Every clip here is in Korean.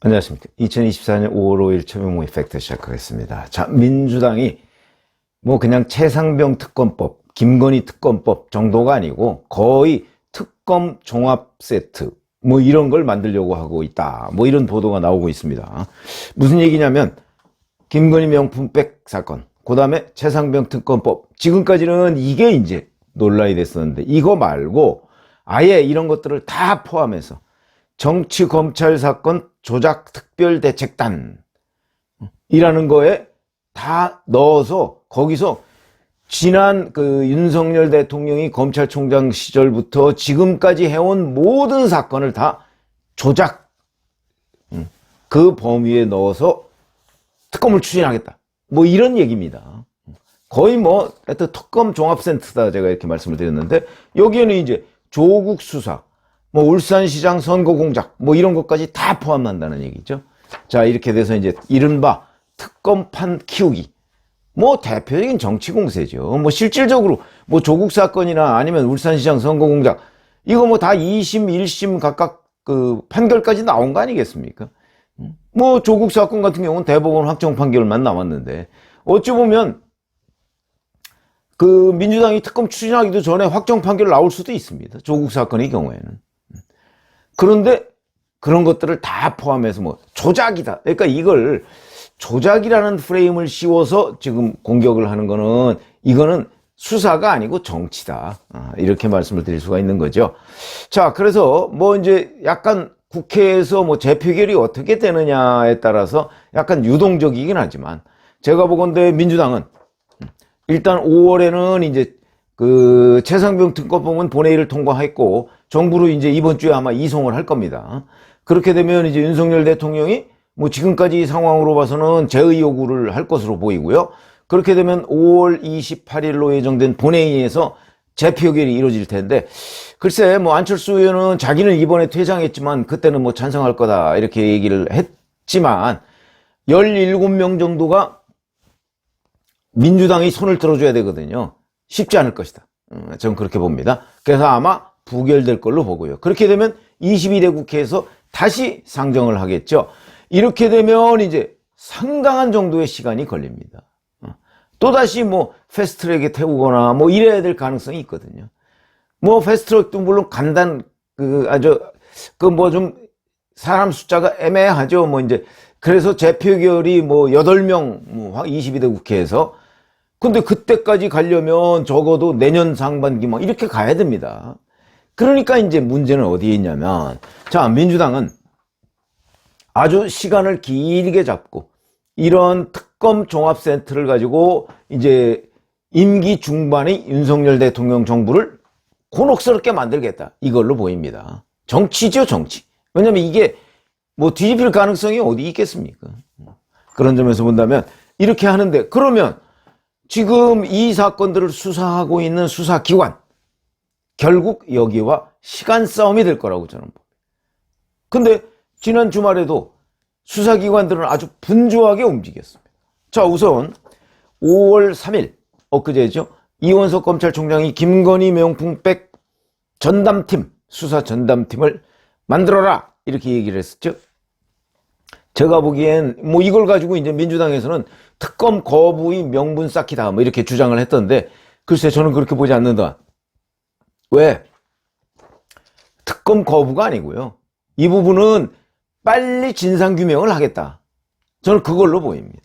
안녕하십니까. 2024년 5월 5일 최명목의 팩트 시작하겠습니다. 자, 민주당이 뭐 그냥 최상병 특검법, 김건희 특검법 정도가 아니고 거의 특검 종합 세트 뭐 이런 걸 만들려고 하고 있다. 뭐 이런 보도가 나오고 있습니다. 무슨 얘기냐면 김건희 명품백 사건, 그 다음에 최상병 특검법, 지금까지는 이게 이제 논란이 됐었는데 이거 말고 아예 이런 것들을 다 포함해서 정치 검찰 사건 조작 특별대책단 이라는 거에 다 넣어서 거기서 지난 그 윤석열 대통령이 검찰총장 시절부터 지금까지 해온 모든 사건을 다 조작 그 범위에 넣어서 특검을 추진하겠다. 뭐 이런 얘기입니다. 거의 뭐 하여튼 특검 종합센터다 제가 이렇게 말씀을 드렸는데 여기에는 이제 조국 수사, 뭐 울산시장 선거 공작 뭐 이런 것까지 다 포함한다는 얘기죠. 자, 이렇게 돼서 이제 이른바 특검판 키우기, 뭐 대표적인 정치 공세죠. 뭐 실질적으로 뭐 조국 사건이나 아니면 울산시장 선거 공작 이거 뭐 다 2심 1심 각각 그 판결까지 나온 거 아니겠습니까? 뭐 조국 사건 같은 경우는 대법원 확정 판결만 남았는데 어찌 보면 그 민주당이 특검 추진하기도 전에 확정 판결 나올 수도 있습니다. 조국 사건의 경우에는. 그런데 그런 것들을 다 포함해서 뭐 조작이다. 그러니까 이걸 조작이라는 프레임을 씌워서 지금 공격을 하는 거는 이거는 수사가 아니고 정치다. 이렇게 말씀을 드릴 수가 있는 거죠. 자, 그래서 뭐 이제 약간 국회에서 뭐 재표결이 어떻게 되느냐에 따라서 약간 유동적이긴 하지만 제가 보건대 민주당은 일단 5월에는 이제 그 최상병 특검법은 본회의를 통과했고 정부로 이제 이번 주에 아마 이송을 할 겁니다. 그렇게 되면 이제 윤석열 대통령이 뭐 지금까지 상황으로 봐서는 재의 요구를 할 것으로 보이고요. 그렇게 되면 5월 28일로 예정된 본회의에서 재표결이 이루어질 텐데 글쎄 뭐 안철수 의원은 자기는 이번에 퇴장했지만 그때는 뭐 찬성할 거다 이렇게 얘기를 했지만 17명 정도가 민주당이 손을 들어줘야 되거든요. 쉽지 않을 것이다. 저는 그렇게 봅니다. 그래서 아마 부결될 걸로 보고요. 그렇게 되면 22대 국회에서 다시 상정을 하겠죠. 이렇게 되면 이제 상당한 정도의 시간이 걸립니다. 또다시 뭐 패스트트랙에 태우거나 뭐 이래야 될 가능성이 있거든요. 뭐 패스트트랙도 물론 뭐 좀 사람 숫자가 애매하죠. 뭐 이제 그래서 재표결이 뭐 8명 뭐 22대 국회에서 근데 그때까지 가려면 적어도 내년 상반기 뭐 이렇게 가야 됩니다. 그러니까 이제 문제는 어디에 있냐면 자, 민주당은 아주 시간을 길게 잡고 이런 특검 종합센터를 가지고 이제 임기 중반의 윤석열 대통령 정부를 곤혹스럽게 만들겠다. 이걸로 보입니다. 정치죠, 정치. 왜냐면 이게 뭐 뒤집힐 가능성이 어디 있겠습니까? 그런 점에서 본다면 이렇게 하는데 그러면 지금 이 사건들을 수사하고 있는 수사기관 결국 여기와 시간 싸움이 될 거라고 저는 봅니다. 근데 지난 주말에도 수사기관들은 아주 분주하게 움직였습니다. 자, 우선 5월 3일 엊그제죠. 이원석 검찰총장이 김건희 명품백 전담팀 수사 전담팀을 만들어라 이렇게 얘기를 했었죠. 제가 보기엔 뭐 이걸 가지고 이제 민주당에서는 특검 거부의 명분 쌓기다 뭐 이렇게 주장을 했던데 글쎄 저는 그렇게 보지 않는다. 왜? 특검 거부가 아니고요. 이 부분은 빨리 진상규명을 하겠다. 저는 그걸로 보입니다.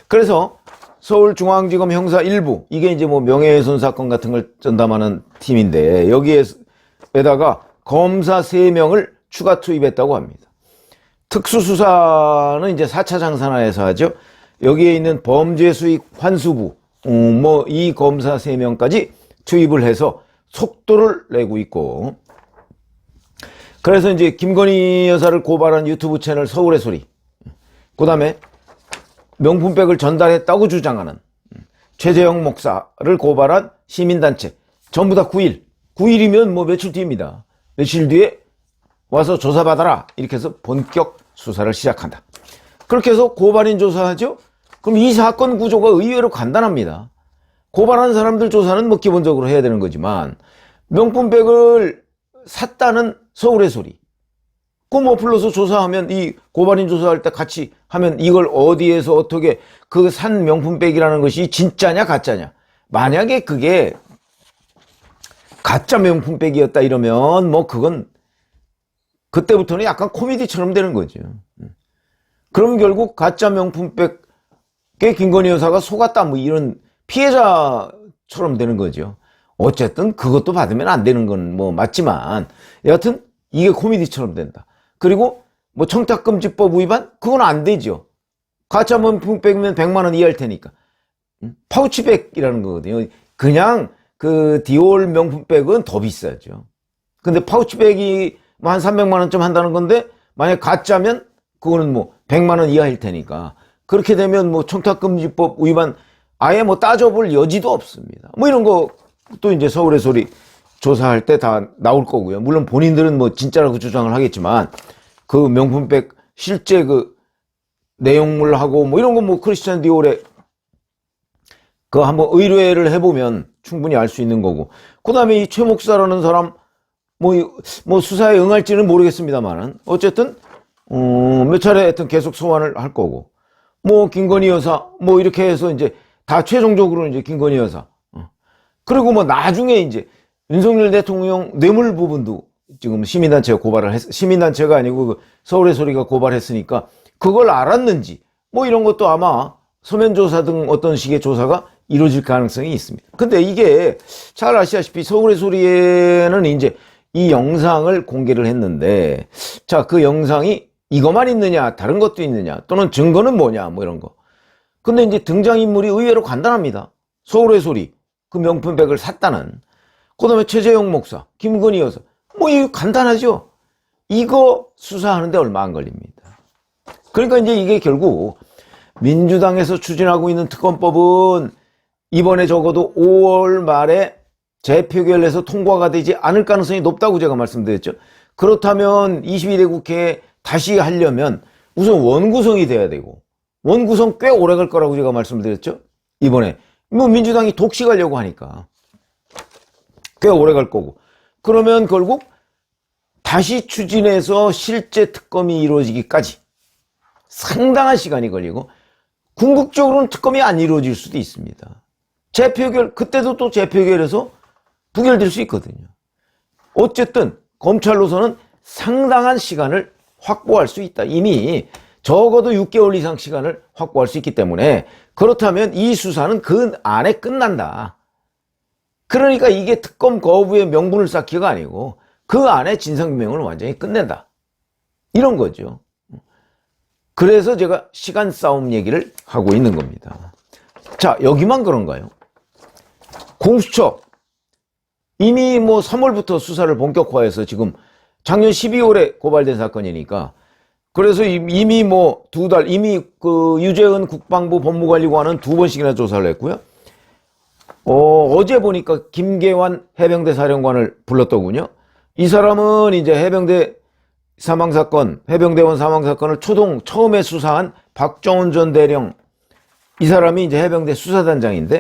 그래서 서울중앙지검 형사 1부 이게 이제 뭐 명예훼손 사건 같은 걸 전담하는 팀인데 여기에다가 검사 3명을 추가 투입했다고 합니다. 특수수사는 이제 4차 장산하에서 하죠. 여기에 있는 범죄수익 환수부 뭐 이 검사 3명까지 투입을 해서 속도를 내고 있고 그래서 이제 김건희 여사를 고발한 유튜브 채널 서울의 소리 그 다음에 명품백을 전달했다고 주장하는 최재형 목사를 고발한 시민단체 전부 다 9일이면 뭐 며칠 뒤입니다. 며칠 뒤에 와서 조사받아라 이렇게 해서 본격 수사를 시작한다. 그렇게 해서 고발인 조사하죠. 그럼 이 사건 구조가 의외로 간단합니다. 고발한 사람들 조사는 뭐 기본적으로 해야 되는 거지만 명품백을 샀다는 서울의 소리 그 뭐 불러서 조사하면, 이 고발인 조사할 때 같이 하면 이걸 어디에서 어떻게 그 산 명품백이라는 것이 진짜냐 가짜냐. 만약에 그게 가짜 명품백이었다 이러면 뭐 그건 그때부터는 약간 코미디처럼 되는 거죠. 그럼 결국 가짜 명품백에 김건희 여사가 속았다 뭐 이런 피해자처럼 되는 거죠. 어쨌든 그것도 받으면 안 되는 건 뭐 맞지만 여하튼 이게 코미디처럼 된다. 그리고 뭐 청탁금지법 위반? 그건 안 되죠. 가짜 명품백이면 100만 원 이하일 테니까. 파우치백이라는 거거든요. 그냥 그 디올 명품백은 더 비싸죠. 근데 파우치백이 뭐 한 300만 원쯤 한다는 건데 만약 가짜면 그거는 뭐 100만 원 이하일 테니까. 그렇게 되면 뭐 청탁금지법 위반 아예 뭐 따져볼 여지도 없습니다. 뭐 이런 거 또 이제 서울의 소리 조사할 때 다 나올 거고요. 물론 본인들은 뭐 진짜라고 주장을 하겠지만 그 명품백 실제 그 내용물하고 뭐 이런 거 뭐 크리스찬 디올의 그 한번 의뢰를 해보면 충분히 알 수 있는 거고. 그 다음에 이 최 목사라는 사람 뭐 수사에 응할지는 모르겠습니다만은 어쨌든 몇 차례 하여튼 계속 소환을 할 거고. 뭐 김건희 여사 뭐 이렇게 해서 이제 다 최종적으로 이제 김건희 여사. 그리고 뭐 나중에 이제 윤석열 대통령 뇌물 부분도 지금 시민단체가 고발을 시민단체가 아니고 그 서울의 소리가 고발했으니까 그걸 알았는지 뭐 이런 것도 아마 서면조사 등 어떤 식의 조사가 이루어질 가능성이 있습니다. 근데 이게 잘 아시다시피 서울의 소리에는 이제 이 영상을 공개를 했는데 자, 그 영상이 이것만 있느냐 다른 것도 있느냐 또는 증거는 뭐냐 뭐 이런 거. 근데 이제 등장인물이 의외로 간단합니다. 서울의 소리 그 명품백을 샀다는. 그 다음에 최재형 목사, 김건희 여사. 뭐, 이거 간단하죠? 이거 수사하는데 얼마 안 걸립니다. 그러니까 이제 이게 결국 민주당에서 추진하고 있는 특검법은 이번에 적어도 5월 말에 재표결해서 통과가 되지 않을 가능성이 높다고 제가 말씀드렸죠. 그렇다면 22대 국회에 다시 하려면 우선 원구성이 돼야 되고, 원구성 꽤 오래 갈 거라고 제가 말씀드렸죠. 이번에. 뭐 민주당이 독식하려고 하니까 꽤 오래 갈 거고. 그러면 결국 다시 추진해서 실제 특검이 이루어지기까지 상당한 시간이 걸리고 궁극적으로는 특검이 안 이루어질 수도 있습니다. 재표결, 그때도 또 재표결해서 부결될 수 있거든요. 어쨌든 검찰로서는 상당한 시간을 확보할 수 있다. 이미 적어도 6개월 이상 시간을 확보할 수 있기 때문에 그렇다면 이 수사는 그 안에 끝난다. 그러니까 이게 특검 거부의 명분을 쌓기가 아니고 그 안에 진상규명을 완전히 끝낸다. 이런 거죠. 그래서 제가 시간 싸움 얘기를 하고 있는 겁니다. 자, 여기만 그런가요? 공수처 이미 뭐 3월부터 수사를 본격화해서 지금 작년 12월에 고발된 사건이니까 그래서 이미 뭐 2달 이미 그 유재은 국방부 법무관리관은 2번씩이나 조사를 했고요. 어제 보니까 김계환 해병대 사령관을 불렀더군요. 이 사람은 이제 해병대 사망사건, 해병대원 사망사건을 처음에 수사한 박정훈 전 대령, 이 사람이 이제 해병대 수사단장인데,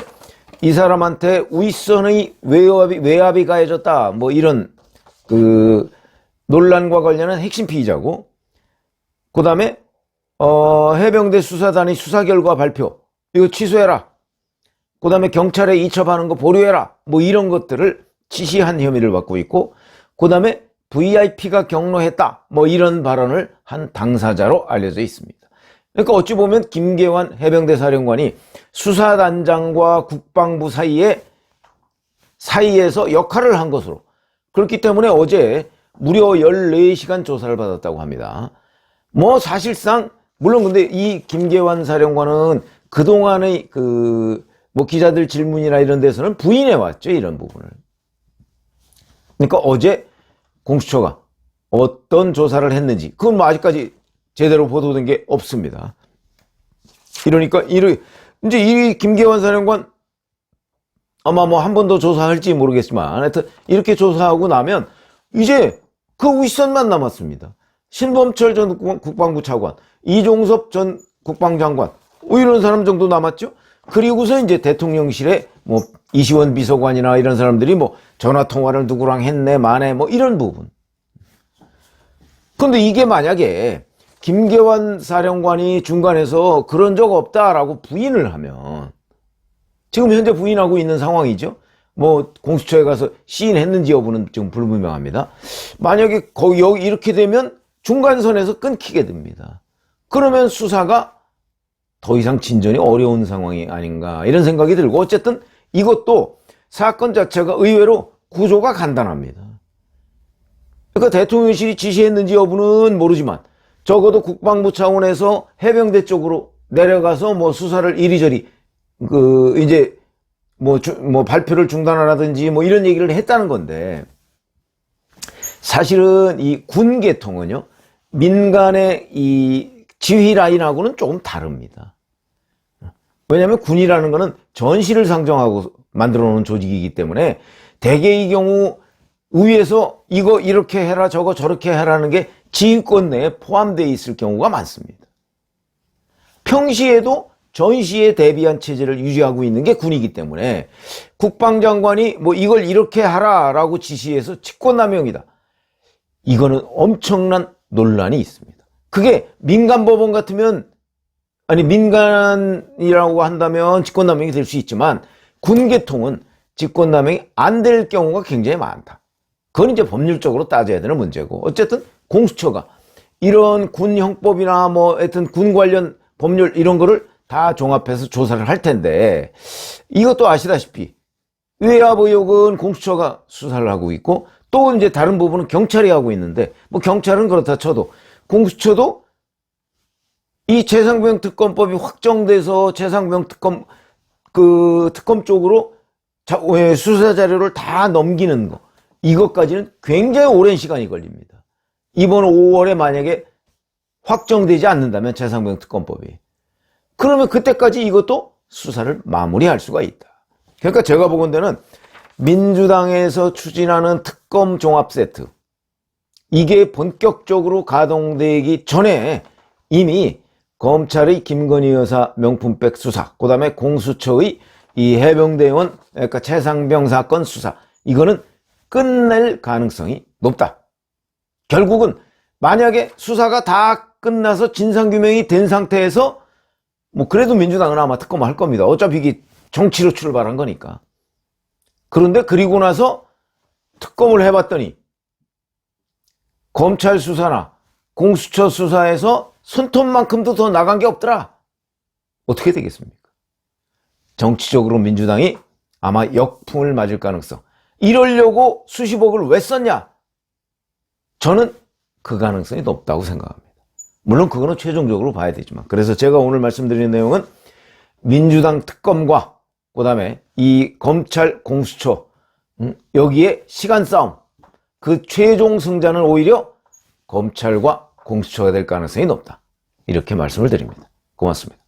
이 사람한테 윗선의 외압이 가해졌다, 뭐 이런, 논란과 관련한 핵심 피의자고, 그 다음에, 해병대 수사단의 수사 결과 발표, 이거 취소해라. 그 다음에 경찰에 이첩하는 거 보류해라. 뭐 이런 것들을 지시한 혐의를 받고 있고, 그 다음에 VIP가 경로했다. 뭐 이런 발언을 한 당사자로 알려져 있습니다. 그러니까 어찌 보면 김계환 해병대 사령관이 수사단장과 국방부 사이에서 역할을 한 것으로. 그렇기 때문에 어제 무려 14시간 조사를 받았다고 합니다. 뭐 사실상, 물론 근데 이 김계환 사령관은 그동안의 뭐 기자들 질문이나 이런 데서는 부인해 왔죠. 이런 부분을. 그러니까 어제 공수처가 어떤 조사를 했는지 그건 뭐 아직까지 제대로 보도된 게 없습니다. 이러니까 이제 이 김계환 사령관 아마 뭐 한 번 더 조사할지 모르겠지만 하여튼 이렇게 조사하고 나면 이제 그 윗선만 남았습니다. 신범철 전 국방부 차관, 이종섭 전 국방장관 뭐 이런 사람 정도 남았죠. 그리고서 이제 대통령실에 뭐 이시원 비서관이나 이런 사람들이 뭐 전화 통화를 누구랑 했네 마네 뭐 이런 부분. 근데 이게 만약에 김계환 사령관이 중간에서 그런 적 없다라고 부인을 하면, 지금 현재 부인하고 있는 상황이죠. 뭐 공수처에 가서 시인했는지 여부는 지금 불분명합니다. 만약에 거기 여기 이렇게 되면 중간선에서 끊기게 됩니다. 그러면 수사가 더 이상 진전이 어려운 상황이 아닌가 이런 생각이 들고, 어쨌든 이것도 사건 자체가 의외로 구조가 간단합니다. 그러니까 대통령실이 지시했는지 여부는 모르지만 적어도 국방부 차원에서 해병대 쪽으로 내려가서 뭐 수사를 이리저리 이제 뭐 발표를 중단하라든지 뭐 이런 얘기를 했다는 건데, 사실은 이 군 계통은요 민간의 이 지휘 라인하고는 조금 다릅니다. 왜냐하면 군이라는 거는 전시를 상정하고 만들어 놓은 조직이기 때문에 대개의 경우 위에서 이거 이렇게 해라 저거 저렇게 해라는 게 지휘권 내에 포함되어 있을 경우가 많습니다. 평시에도 전시에 대비한 체제를 유지하고 있는 게 군이기 때문에 국방장관이 뭐 이걸 이렇게 하라라고 지시해서 직권남용이다, 이거는 엄청난 논란이 있습니다. 그게 민간 법원 같으면, 아니 민간이라고 한다면 직권남용이 될 수 있지만 군 계통은 직권남용이 안 될 경우가 굉장히 많다. 그건 이제 법률적으로 따져야 되는 문제고, 어쨌든 공수처가 이런 군 형법이나 뭐 하여튼 군 관련 법률 이런 거를 다 종합해서 조사를 할 텐데, 이것도 아시다시피 외압 의혹은 공수처가 수사를 하고 있고 또 이제 다른 부분은 경찰이 하고 있는데, 뭐 경찰은 그렇다 쳐도 공수처도 이 최상병 특검법이 확정돼서 최상병 특검 특검 쪽으로 수사 자료를 다 넘기는 거, 이것까지는 굉장히 오랜 시간이 걸립니다. 이번 5월에 만약에 확정되지 않는다면 최상병 특검법이, 그러면 그때까지 이것도 수사를 마무리할 수가 있다. 그러니까 제가 보건대는 민주당에서 추진하는 특검 종합 세트, 이게 본격적으로 가동되기 전에 이미 검찰의 김건희 여사 명품백 수사, 그 다음에 공수처의 이 해병대원, 그러니까 최상병 사건 수사, 이거는 끝낼 가능성이 높다. 결국은 만약에 수사가 다 끝나서 진상규명이 된 상태에서 뭐 그래도 민주당은 아마 특검을 할 겁니다. 어차피 이게 정치로 출발한 거니까. 그런데 그리고 나서 특검을 해봤더니 검찰 수사나 공수처 수사에서 손톱만큼도 더 나간 게 없더라. 어떻게 되겠습니까? 정치적으로 민주당이 아마 역풍을 맞을 가능성. 이러려고 수십억을 왜 썼냐? 저는 그 가능성이 높다고 생각합니다. 물론 그거는 최종적으로 봐야 되지만. 그래서 제가 오늘 말씀드린 내용은 민주당 특검과 그 다음에 이 검찰 공수처, 여기에 시간 싸움, 그 최종 승자는 오히려 검찰과 공수처가 될 가능성이 높다, 이렇게 말씀을 드립니다. 고맙습니다.